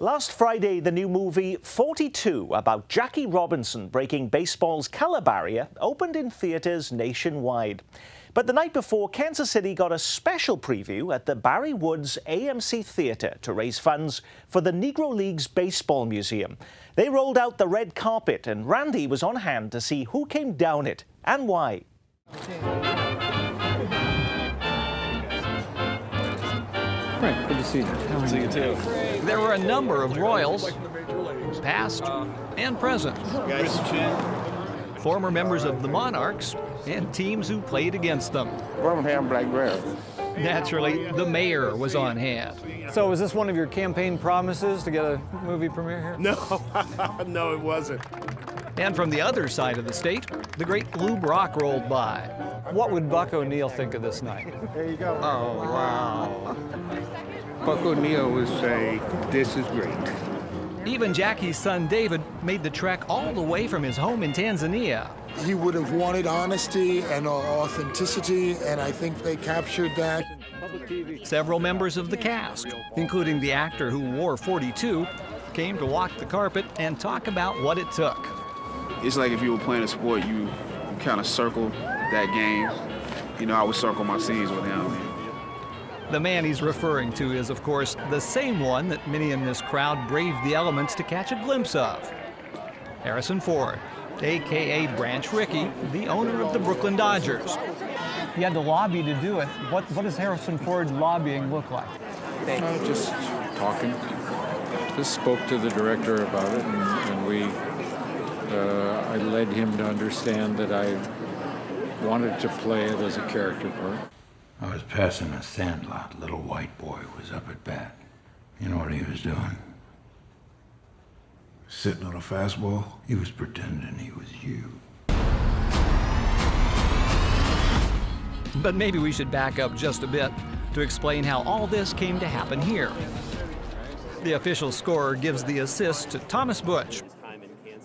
Last Friday, the new movie 42 about Jackie Robinson breaking baseball's color barrier opened in theaters nationwide. But the night before, Kansas City got a special preview at the Barry Woods AMC Theater to raise funds for the Negro Leagues Baseball Museum. They rolled out the red carpet, and Randy was on hand to see who came down it and why. Frank, good to see you. How See you too. There were a number of Royals, past and present. Former members of the Monarchs and teams who played against them. Birmingham Black Bears. Naturally, the mayor was on hand. So was this one of your campaign promises to get a movie premiere here? No, no, it wasn't. And from the other side of the state, the great Lou Brock rolled by. What would Buck O'Neill think of this night? There you go. Oh, wow. Buck O'Neill would say, this is great. Even Jackie's son David made the trek all the way from his home in Tanzania. He would have wanted honesty and authenticity, and I think they captured that. Several members of the cast, including the actor who wore 42, came to walk the carpet and talk about what it took. It's like if you were playing a sport, you kind of circle that game. You know, I would circle my scenes with him. The man he's referring to is, of course, the same one that many in this crowd braved the elements to catch a glimpse of. Harrison Ford, a.k.a. Branch Rickey, the owner of the Brooklyn Dodgers. You had to lobby to do it. What does Harrison Ford lobbying look like? Just talking. Just spoke to the director about it, and I led him to understand that I wanted to play it as a character part. I was passing a sandlot. Little white boy was up at bat. You know what he was doing? Sitting on a fastball? He was pretending he was you. But maybe we should back up just a bit to explain how all this came to happen here. The official scorer gives the assist to Thomas Butch.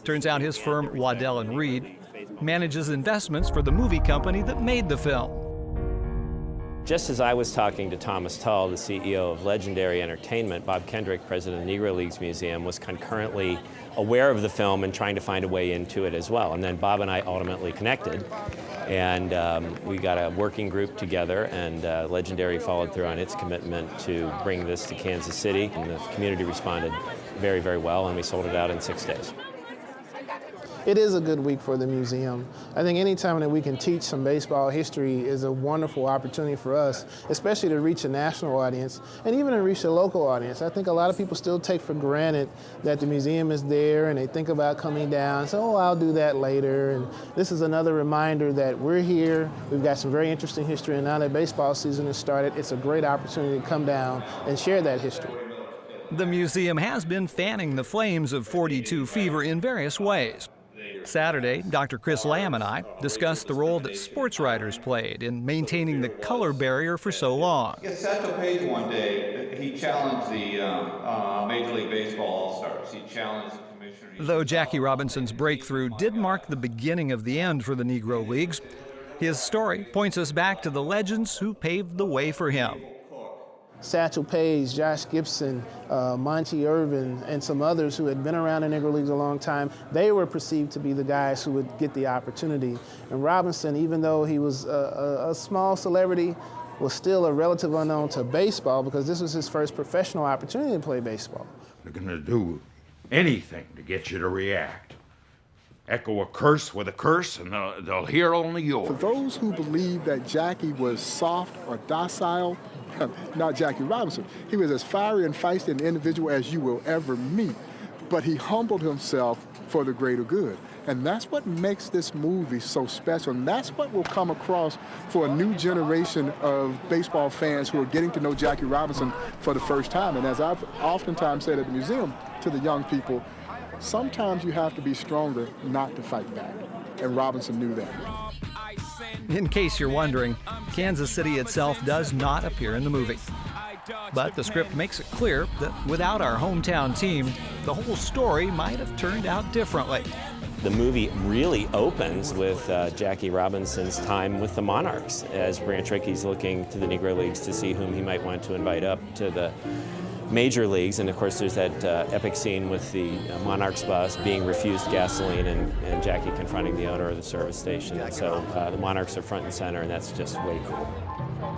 Turns out his firm, Waddell & Reed, manages investments for the movie company that made the film. Just as I was talking to Thomas Tull, the CEO of Legendary Entertainment, Bob Kendrick, president of the Negro Leagues Museum, was concurrently aware of the film and trying to find a way into it as well. And then Bob and I ultimately connected, and we got a working group together, and Legendary followed through on its commitment to bring this to Kansas City, and the community responded very, very well, and we sold it out in 6 days. It is a good week for the museum. I think any time that we can teach some baseball history is a wonderful opportunity for us, especially to reach a national audience and even to reach a local audience. I think a lot of people still take for granted that the museum is there and they think about coming down, so oh, I'll do that later. And this is another reminder that we're here. We've got some very interesting history, and now that baseball season has started, it's a great opportunity to come down and share that history. The museum has been fanning the flames of 42 fever in various ways. Saturday, Dr. Chris Lamb and I discussed the role that sports writers played in maintaining the color barrier for so long. Satchel Paige one day, he challenged the Major League Baseball All-Stars. He challenged the commissioner. Though Jackie Robinson's breakthrough did mark the beginning of the end for the Negro Leagues, his story points us back to the legends who paved the way for him. Satchel Paige, Josh Gibson, Monty Irvin, and some others who had been around the Negro Leagues a long time, they were perceived to be the guys who would get the opportunity. And Robinson, even though he was a small celebrity, was still a relative unknown to baseball because this was his first professional opportunity to play baseball. They're gonna do anything to get you to react. Echo a curse with a curse, and they'll hear only yours. For those who believe that Jackie was soft or docile, not Jackie Robinson. He was as fiery and feisty an individual as you will ever meet, but he humbled himself for the greater good. And that's what makes this movie so special, and that's what will come across for a new generation of baseball fans who are getting to know Jackie Robinson for the first time. And as I've oftentimes said at the museum to the young people, sometimes you have to be stronger not to fight back, and Robinson knew that. In case you're wondering, Kansas City itself does not appear in the movie. But the script makes it clear that without our hometown team, the whole story might have turned out differently. The movie really opens with Jackie Robinson's time with the Monarchs, as Branch Rickey's looking to the Negro Leagues to see whom he might want to invite up to the major leagues. And of course, there's that epic scene with the Monarchs bus being refused gasoline and Jackie confronting the owner of the service station. So the Monarchs are front and center, and that's just way cool.